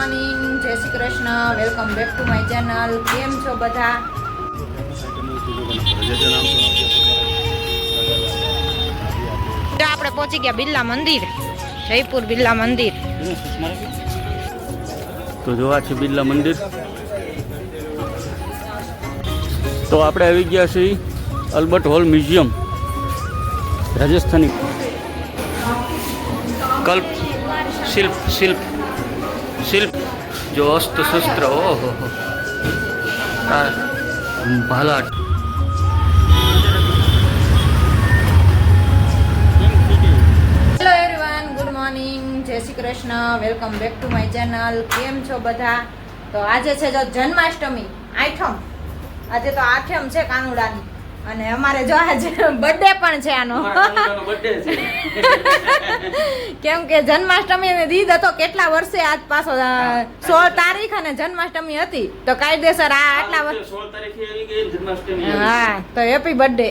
Morning, જય Shri Krishna, welcome back to my channel. કેમ છો બધા? આપણે પહોંચી ગયા બિરલા મંદિર, જયપુર બિરલા મંદિર. તો જોવા છે બિરલા મંદિર. તો આપણે આવી ગયા છીએ અલ્બર્ટ હોલ મ્યુઝિયમ, રાજસ્થાની કલ્પ શિલ્પ જો અસ્ત્ર શસ્ત્ર. ઓહો ભાલાટ. હેલો એવરીવન, ગુડ મોર્નિંગ, જય Shri Krishna, welcome back to my channel. કેમ છો બધા? તો આજે છે જો જન્માષ્ટમી, આઠમ. આજે તો આઠમ છે કાનુડાની, અને અમારે જો આજે બર્થડે પણ છે આનો. કેમ કે જન્માષ્ટમી દીદ હતો કેટલા વર્ષે, આજ પાછો 16 તારીખ અને જન્માષ્ટમી હતી, તો કાયદેસર આ આટલા વર્ષ 16 તારીખે આવી ગઈ જન્માષ્ટમી. હા, તો હેપી બર્થડે.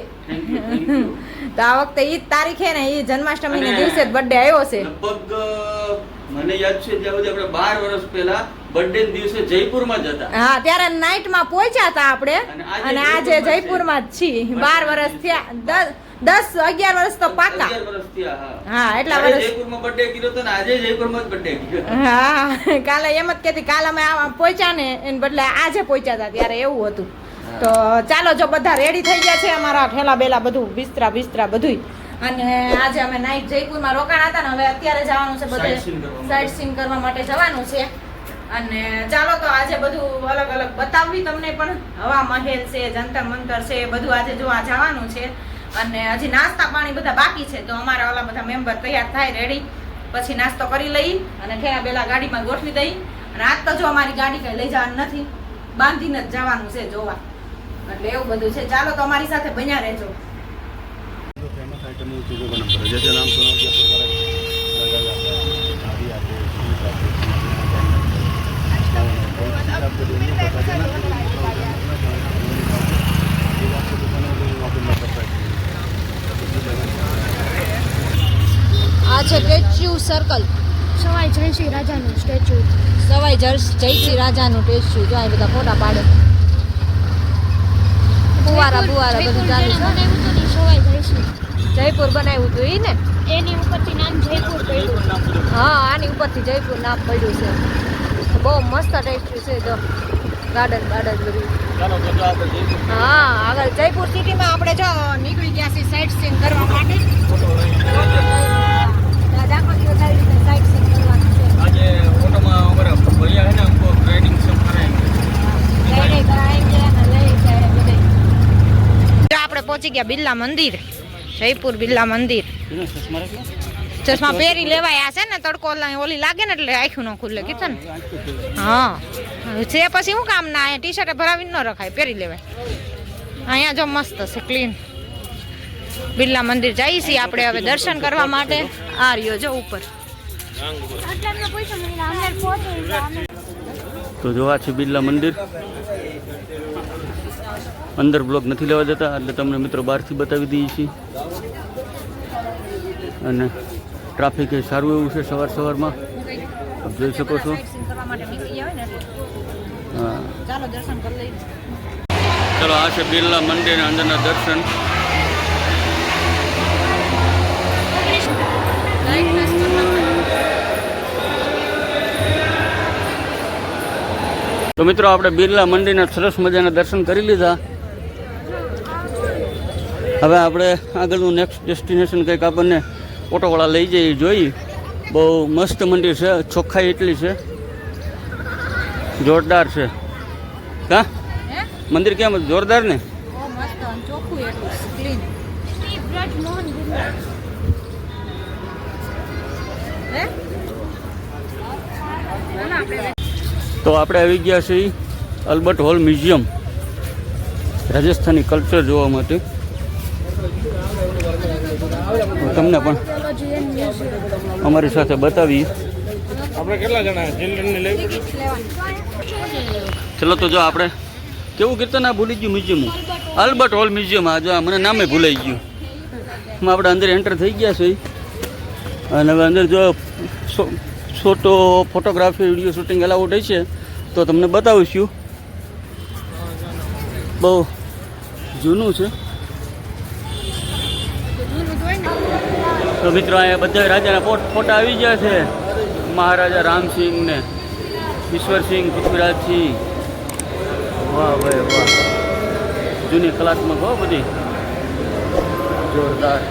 તો આ વખતે ઈ તારીખે ને ઈ જન્માષ્ટમી ના દિવસે જ બર્થડે આવ્યો છે. લગભગ મને યાદ છે ત્યાં સુધી આપણે 12 વર્ષ પહેલા બર્થડે દિવસે જયપુરમાં જ હતા. હા, ત્યારે નાઈટ માં પહોંચ્યા હતા આપણે, અને આજે જયપુરમાં જ છીએ. 12 વર્ષ થયા, 10-11 વર્ષ તો પાકા. 11 વર્ષ થયા. હા, એટલા વર્ષ જયપુરમાં બર્થડે કર્યો તો ને આજે જયપુરમાં જ બર્થડે કર્યો. હા, કાલે એમ જ કહેતી, કાલે અમે પહોંચ્યા ને એને બદલે આજે પહોંચ્યા હતા, ત્યારે એવું હતું. તો ચાલો, જો બધા રેડી થઈ ગયા છે, અમારા ઠેલા બેલા બધું બિસ્તરા બધું. અને આજે અમે નાઈટ જયપુરમાં રોકાણા હતા ને, હવે અત્યારે જવાનું છે બધે સાઇટ સીન કરવા માટે જવાનું છે. અને ચાલો, તો આજે બધું અલગ અલગ બતાવવી તમને, પણ હવા મહેલ છે, જંતર મંતર છે, બધું આજે જોવા જવાનું છે. અને હજી નાસ્તા પાણી બધા બાકી છે, તો અમારા ઓલા બધા મેમ્બર તૈયાર થાય રેડી, પછી નાસ્તો કરી લઈ અને ઠેલા બેલા ગાડીમાં ગોઠવી દઈ. અને આજ તો જો અમારી ગાડી કઈ લઈ જવાનું નથી, બાંધીને જ જવાનું છે જોવા, એટલે એવું બધું છે. ચાલો, તો અમારી સાથે બન્યા રહેજો. આ છે સ્ટેચ્યુ સર્કલ, સવાઈ જયસિંહ રાજાનું સ્ટેચ્યુ. સવાઈ જયસિંહ રાજાનું સ્ટેચ્યુ. જો આ બધા ફોટા પાડે, ફુવારા બધું ચાલુ છે. સવાઈ જયસિંહ જયપુર બનાવ્યું હતું ઈ ને, એની ઉપરથી નામ જયપુર પડ્યું. હા, આની ઉપરથી જયપુર નામ પડ્યું છે. બહુ મસ્ત સ્ટેચ્યુ છે. જો ગાર્ડન બધું. હા, આગળ જયપુર સિટીમાં આપણે જો નીકળી ગયા છીએ સાઇટ સીન કરવા માટે. આખો દિવસ આવી રીતે સાઇટ સીન કરવાનું છે. આજે ઓટોમાં અમારા ભૈયા હે ને हमको ट्रेनिंग सब कराएंगे. આપણે પહોંચી ગયા બિરલા મંદિર, જયપુર બિરલા મંદિર. ચશ્મા પહેરી લેવાય, આ છે ને તડકો ઓલી લાગે ને એટલે આંખું ન ખુલે કીધું ને. હા, છે પછી શું કામ ના, અહીંયા ટી શર્ટ ભરાવી ન રખાય, પહેરી લેવાય. અહીંયા જો મસ્ત છે, ક્લીન. બિરલા મંદિર જઈએ છીએ આપણે હવે દર્શન કરવા માટે. આ રહ્યો જો ઉપર. તો જોવા છે બિરલા મંદિર. અંદર બ્લોગ નથી લેવા દેતા, એટલે તમને મિત્રો બહારથી બતાવી દઈએ છીએ. અને ટ્રાફિક એ સારું એવું છે સવારમાં, આપ જોઈ શકો છો. હા, ચાલો દર્શન કરી લઈએ. ચલો, આ છે બિરલા મંદિરના અંદરના દર્શન. તો મિત્રો, આપણે બિરલા મંદિરના સરસ મજાના દર્શન કરી લીધા. હવે આપણે આગળનું નેક્સ્ટ ડેસ્ટિનેશન કંઈક આપણને ઓટોવાળા લઈ જઈએ, જોઈએ. બહુ મસ્ત મંદિર છે, ચોખ્ખાઈ એટલી છે, જોરદાર છે. કા મંદિર કેમ જોરદાર ને? તો આપણે આવી ગયા છીએ અલ્બર્ટ હોલ મ્યુઝિયમ, રાજસ્થાની કલ્ચર જોવા માટે. તમને પણ અમારી સાથે બતાવીએ. આપણે કેટલા જણા ચિલ્ડ્રનને લઈ? ચલો, તો જો આપણે કેવું કીર્તન આ ભૂલી ગયું મ્યુઝિયમ, અલ્બર્ટ હોલ મ્યુઝિયમ. આ જો મને નામે ભૂલાઈ ગયું. આપણે અંદર એન્ટર થઈ ગયા છે, અને હવે અંદર જો ફોટોગ્રાફી વિડીયો શૂટિંગ એલાઉડ છે તો તમને બતાવીશું. બહુ જૂનું છે. તો મિત્રો અહીંયા બધા રાજાના ફોટા આવી ગયા છે. મહારાજા રામસિંહ ને ઈશ્વરસિંહ, પૃથ્વીરાજસિંહ. વાહ ભાઈ વાહ, જૂની કલાત્મક હો બધી, જોરદાર.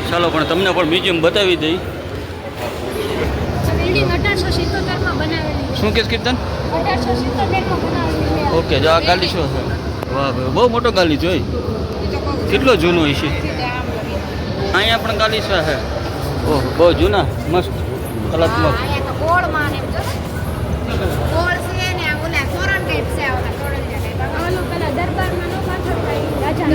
ચાલો પણ તમને પણ મ્યુઝિયમ બતાવી દઈ. બિલ્ડિંગ 1877 માં બનાવેલી છે. શું કે કીર્તન? 1877 માં બનાવેલી છે. ઓકે, જો આ ગાલીચો છે. વાહ ભાઈ, બહુ મોટો ગાલીચો હોય. કેટલો જૂનો હોય છે. અહીંયા પણ ગાલીચા છે. ઓહ, બહુ જૂના, મસ્ત કલાત્મક. ઓલું પેલા દરબારમાં નો પાછળ થાય રાજા.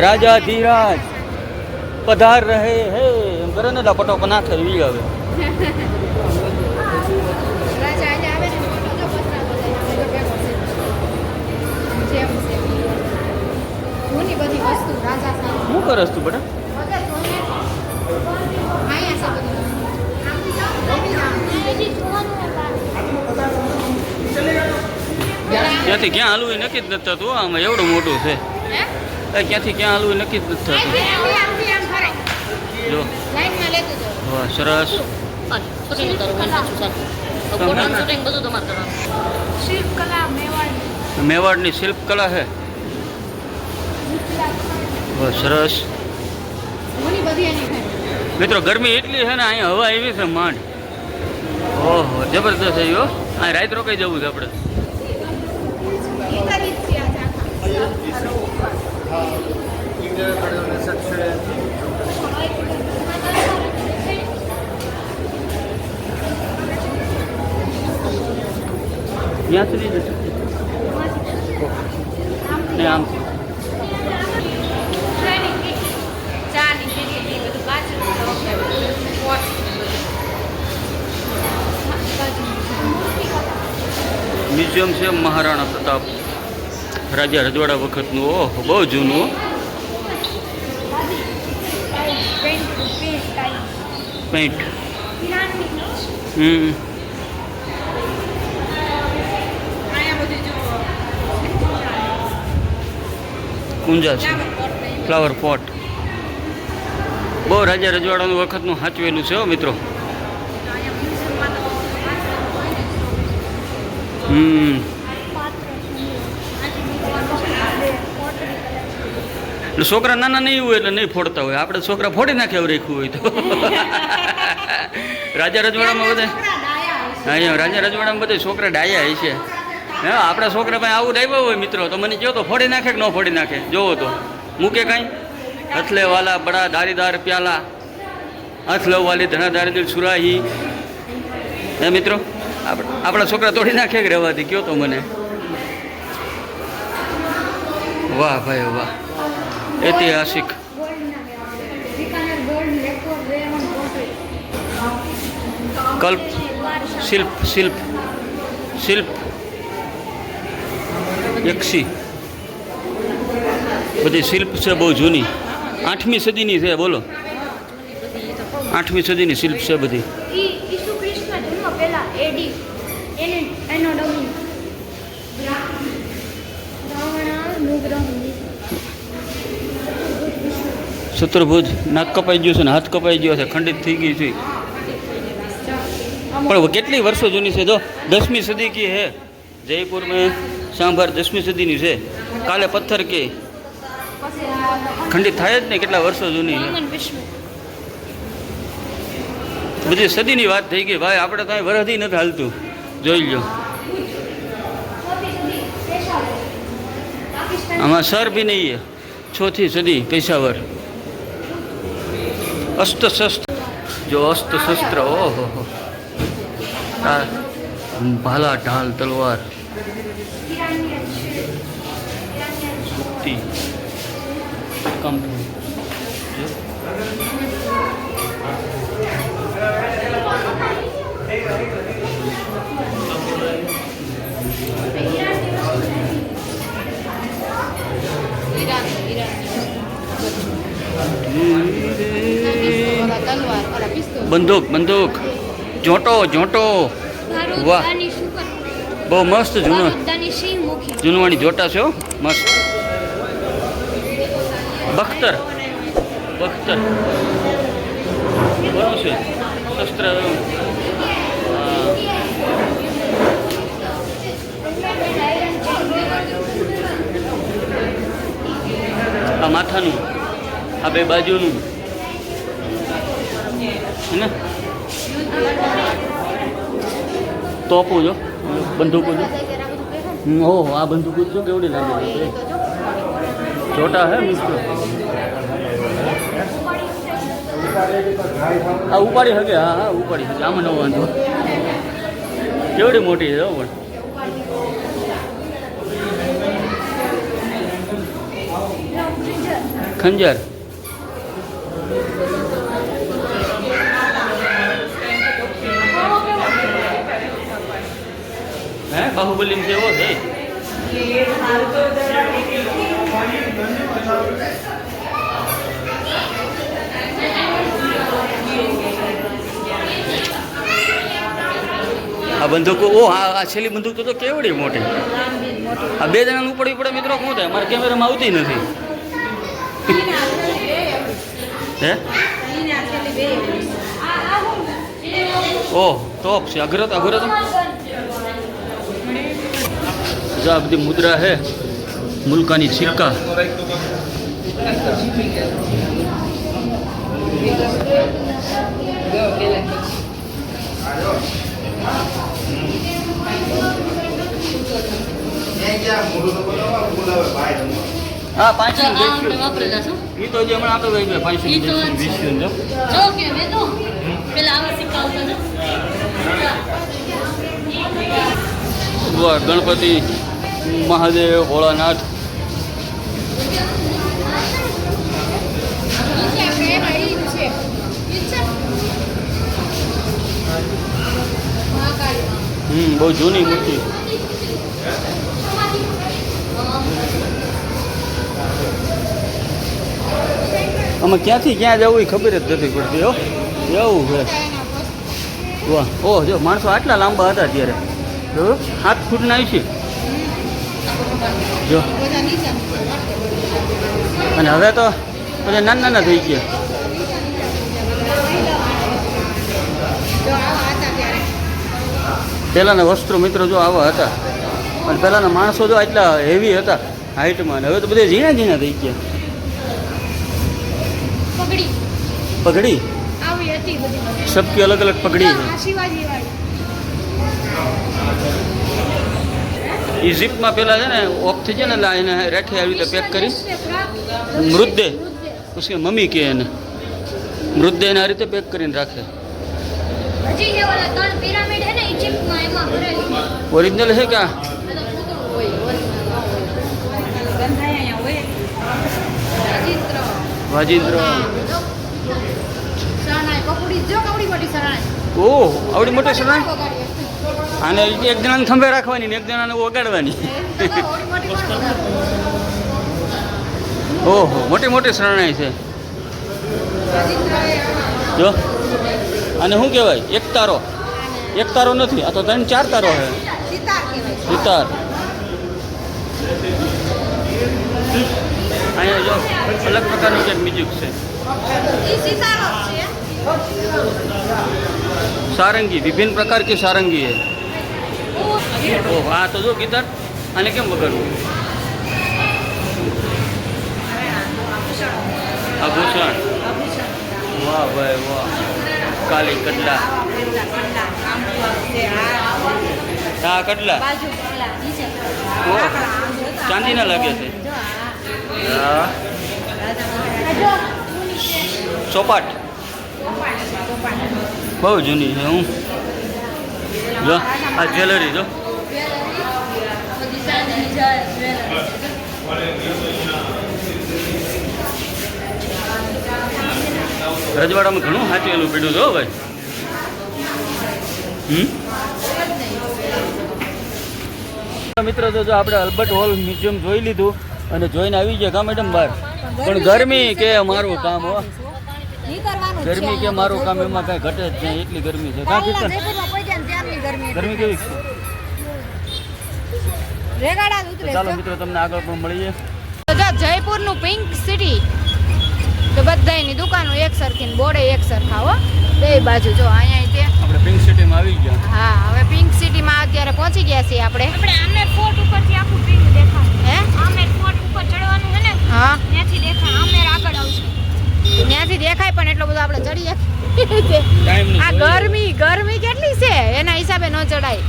રાજા ધીરાજ પધાર રહે હે એમ કરે ને, પટોકો નાખે વી આવે. શું કરસ તું બેટા? ક્યાંથી ક્યાં હાલવું એ નક્કી જ નથી થતું. આમાં એવડું મોટું છે, ક્યાંથી ક્યાં હાલવું એ નક્કી જ નથી થતું. જો વાહ, સરસ. મેવાડની શિલ્પ કલા છે. વાહ, સરસ. મિત્રો ગરમી એટલી છે ને, અહીંયા હવા એવી છે માંડ. ઓહો, જબરદસ્ત છે. અહીં રાત રોકાઈ જવું છે આપણે. ત્યાં સુધી જશે ને આમથી. મ્યુઝિયમ છે મહારાણા પ્રતાપ, રાજા રજવાડા વખતનું. ઓહ, બહુ જૂનું. પેન્ટ. કુંજા છે, ફ્લાવર પોટ. બહુ રાજા રજવાડાનું વખતનું સાચવેલું છે હો મિત્રો. છોકરા નાના નહીં હોય એટલે નહીં ફોડતા હોય. આપણે છોકરા ફોડી નાખે એવું રાખ્યું હોય તો. રાજા રજવાડામાં બધા અહીંયા રાજા રજવાડામાં બધા છોકરા ડાયા હોય છે. હા, આપણા છોકરા પાસે આવું ડાવ્યા હોય મિત્રો તો મને કહો તો ફોડી નાખે કે ન ફોડી નાખે? જોવો તો મૂકે કાંઈ. હથલે વાલા બડા દારીદાર પ્યાલા, હથલે વાલી ધનાદાર દિલ સુરાહી. હે મિત્રો, આપણા છોકરા તોડી નાખે કે રહેવાથી? કયો તો મને. વાહ ભાઈ વાહ, ઐતિહાસિક. કલ્પ, શિલ્પ શિલ્પ શિલ્પ યક્ષી. બધી શિલ્પ છે બહુ જૂની. 8મી સદીની છે. બોલો, 8મી સદીની શિલ્પ છે બધી. ઈસુ ખ્રિસ્તના જન્મ પહેલા એડી એનો ડમી ચતુર્ભુજ. નાક કપાઈ ગયું છે ને હાથ કપાઈ ગયો છે, ખંડિત થઈ ગઈ છે. પણ કેટલી વર્ષો જૂની છે? જો 10મી સદી કી હે. જયપુર में सांभर 10મી સદીની છે. કાલે પથ્થર કે ખંડિત થાય જ નહીં. કેટલા વર્ષો જૂની છે. બધી સદીની વાત થઈ ગઈ ભાઈ. આપણે તો અહીં વરહદી નથી હાલતું. જોઈ લો, આમાં સર બી નહીં. 4ઠી સદી પેશાવર. અસ્ત્ર શસ્ત્ર. જો અસ્ત્ર શસ્ત્ર. ઓહો, ભાલા ઢાલ તલવાર કમ. બંદૂક જોટો વાહ ભારતની સુપર બહુ મસ્ત જૂનો ભારતની સિંહ મુખી જૂનવાણી જોટા છે હો મસ્ત બખ્તર બરું છે શસ્ત્ર આ માથાનું આ બે બાજુનું હે ને તોપું જો બંદૂકો જો ઓહો આ બંદૂકો જો કેવડી લાગે જોટા હે મિત્રો આ ઉપાડી શકે હા ઉપાડી શકે આમાં ન વાંધો કેવડી મોટી છે પણ ખંજર હે બાહુબલી જેવો છે આ બંદૂકો આ છેલ્લી બંદૂક તો કેવડી મોટી આ બે જણાનું ઉપડવી પડે મિત્રો શું થાય મારા કેમેરામાં આવતી નથી હે ઓહ ટોપ છે અઘરત જો આ બધી મુદ્રા હે મુલકાની સિક્કા હા 5 વાપરેલા છો એ તો જે હમણાં આપણે વહી ગયા 5 20 જો જો કે મે તો પેલા આવા સિક્કા આવતા વાહ ગણપતિ મહાદેવ ભોળાનાથ બહુ જૂની મૂર્તિ અમે ક્યાંથી ક્યાં જવું એ ખબર જ નથી પડતી હો એવું છે વાહ ઓહ જો માણસો આટલા લાંબા હતા ત્યારે જો 7 ફૂટના આવી છે જો અને હવે તો બધા નાના થઈ ગયા પહેલાંના વસ્ત્રો મિત્રો જો આવા હતા અને પહેલાંના માણસો જો આટલા હેવી હતા હાઇટમાં અને હવે તો બધા ઝીણા થઈ ગયા પગડી આવી હતી બધી સબકી અલગ અલગ પગડી છે શિવાજી વાળી ઇજિપ્તમાં પેલા છે ને ઓફ થઈ જાય ને એટલે એને રાખી આવી રીતે પેક કરી મૃતદેહ उसके મમ્મી કે એને મૃતદેહને આ રીતે પેક કરીને રાખે હજી જે ઓલા 3 પિરામિડ હે ને ઇજિપ્તમાં એમાં ભરેલી ઓરિજિનલ છે કે વાજિંદ્ર શરણાઈ કપડી જો કવડી મોટી શરણાઈ ઓહ આવડી મોટી શરણાઈ આને એક જણાને ખંભે રાખવાની ને એક જણાને વગાડવાની ઓહો મોટી શરણાઈ છે જો અને શું કહેવાય એક તારો નથી આ તો 3-4 તારો છે સિતાર અહીંયા જો અલગ પ્રકારનું કંઈક મ્યુઝિક છે सारंगी विभिन्न प्रकार की सारंगी है ओ हाँ तो जो गिटार आने केम वगड़વું आभूषण वाह भाई वाह काली कटला हाँ कटला चांदी ना लगे थे हाँ ચોપાટ બહુ જૂની છે હું જો આ જ્વેલરી જો રજવાડામાં ઘણું સાચવેલું પીડ્યું છો ભાઈ મિત્રો તો જો આપણે અલ્બર્ટ હોલ મ્યુઝિયમ જોઈ લીધું અને જોઈને આવી ગયા કા મેડમ બહાર પણ ગરમી કે મારું કામ હો નીકળવાનું જ છે ગરમી કે અહીંયા મારું કામ જયપુરમાં. એમાં કઈ ઘટે જ નહીં એટલી ગરમી છે કાં કાલના કીર્તન જયપુરમાં પહોંચ્યા ને ત્યારની ગરમી ગરમી કેવી છે રેગાડા જ તો ઉતરે ચાલો છે. મિત્રો તમને આગળ પણ મળીએ તો જો જયપુરનું પિંક સિટી તો બધાયની દુકાનો એક સરખી ને બોર્ડે એક સરખા હો બે બાજુ જો અહીંયા તે આપણે પિંક સિટીમાં આવી ગયા હા હવે પિંક સિટીમાં અત્યારે પહોંચી ગયા છીએ આપણે આપણે આમેર ફોર્ટ ઉપરથી આખું પિંક દેખાય. હે આમેર ફોર્ટ ઉપર ચડવાનું છે ને, હા ત્યાંથી દેખાય. આમેર આગળ આવશે. ત્યાંથી દેખાય પણ એટલો બધો આપણે ચડીએ ટાઈમ આ ગરમી કેટલી છે એના હિસાબે ન ચડાય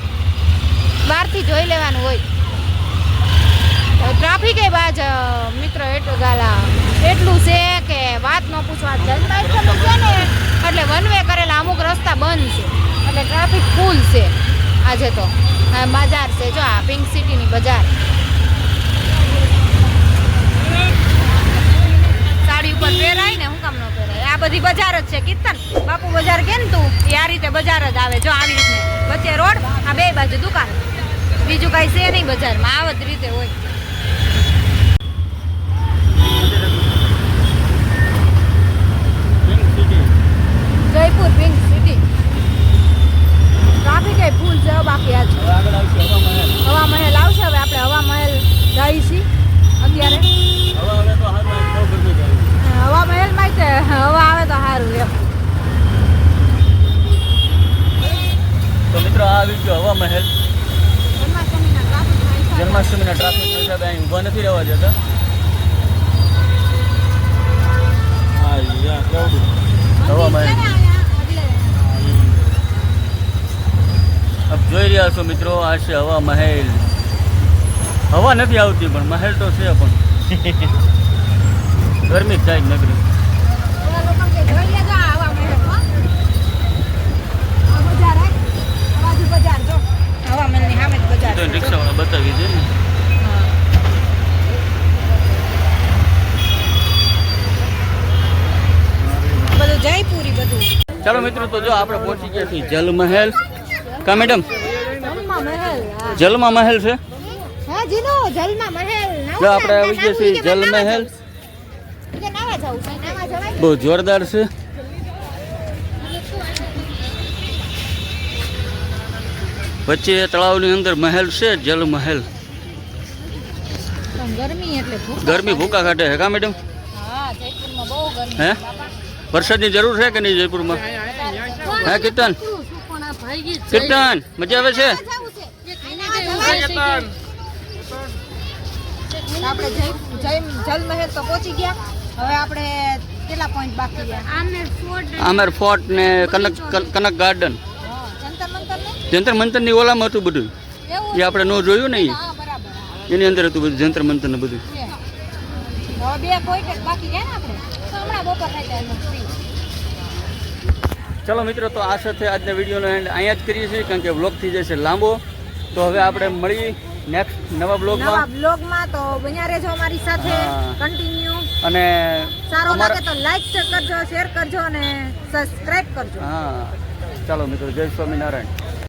બહારથી જોઈ લેવાનું હોય ટ્રાફિક એ બાજ મિત્ર એટલું છે કે વાત ન પૂછવા જનતા એટલું છે ને એટલે વન વે કરેલા અમુક રસ્તા બંધ છે એટલે ટ્રાફિક ફૂલ છે આજે તો આ બજાર છે જો આ પિંક સિટીની બજાર સાડી ઉપર પહેરાય ને હું કામ ન પહેરાય આ બધી બજાર જ છે કીર્તન બાપુ બજાર કે ને તું એ આ રીતે બજાર જ આવે જો આવી રીતે વચ્ચે રોડ આ બે બાજુ દુકાન બીજું કાંઈ છે નહીં બજારમાં આવ જ રીતે હોય જયપુર પિંક સિટી ટ્રાફિક એ ફૂલ છે બાકી આજ આગળ આવશે હવા મહેલ હવા મહેલ આવશે હવે આપણે હવા મહેલ જઈ છીએ અત્યારે હવા હવે તો હાથ બહુ ગરમી જાય હવા મહેલ માં તે હવા આવે તો સારું એમ તો મિત્રો આ આવી ગયો હવા મહેલ જન્માષ્ટમીના ટ્રાફિકમાં જન્માષ્ટમીના ટ્રાફિક હિસાબે અહીં ઊભા નથી રહેવા દેતા હા કેવડું હવા મહેલ આપ જોઈ રહ્યા છો મિત્રો આ છે હવા મહેલ હવા નથી આવતી પણ મહેલ તો છે પણ ગરમી જ થાય જ નગરી હવા મહેલની સામે જ બજાર તો છે. રિક્ષાવાળા બતાવી દે ને બધું જયપુરી બધું ચાલો મિત્રો તો જો આપણે પહોંચી ગયા છીએ જલ મહેલ કા મેડમ જલમા મહેલ હા. જલમાં મહેલ છે હા જીનો જલમા મહેલ જો આપણે આવી ગયા છીએ જલ મહેલ નાવા જવું છે નાવા જવાય બહુ જોરદાર છે વચ્ચે તળાવની અંદર મહેલ છે જલ મહેલ પણ ગરમી એટલે ભૂખ ગરમી ભૂકા કાઢે છે કા મેડમ હા જયપુરમાં બહુ ગરમી હે વરસાદની જરૂર છે કે નહીં જયપુરમાં હે કીર્તન કીર્તન મજા આવે છે આપણે જલ મહેલ તો પહોંચી ગયા હવે આપણે કેટલા પોઈન્ટ બાકી રહ્યા આમેર ફોર્ટ આમેર ફોર્ટ ને કનક ગાર્ડન જંતર મંતર ને જંતર મંતરની ઓલામાં હતું બધું એવું એ આપણે નો જોયું ને ઈ. હા બરાબર એની અંદર હતું બધું જંતર મંતર ને બધું છે. હવે બે પોઈન્ટ જ બાકી ગયા ને આપણે તો હમણાં બપોર થાય ત્યારે એમ free. ચલો મિત્રો તો આ સાથે આજના વિડીયોનો એન્ડ અહીંયા જ કરીએ છીએ કારણ કે વ્લોગ થઈ જશે લાંબો તો હવે આપણે મળી નેક્સ્ટ નવા નવા બ્લોગમાં બ્લોગમાં તો બન્યા રહેજો અમારી સાથે હા. કન્ટિન્યુ અને સારો લાગે અમારા તો લાઈક કરજો શેર કરજો અને સબસ્ક્રાઇબ કરજો હા ચાલો મિત્રો જય સ્વામિનારાયણ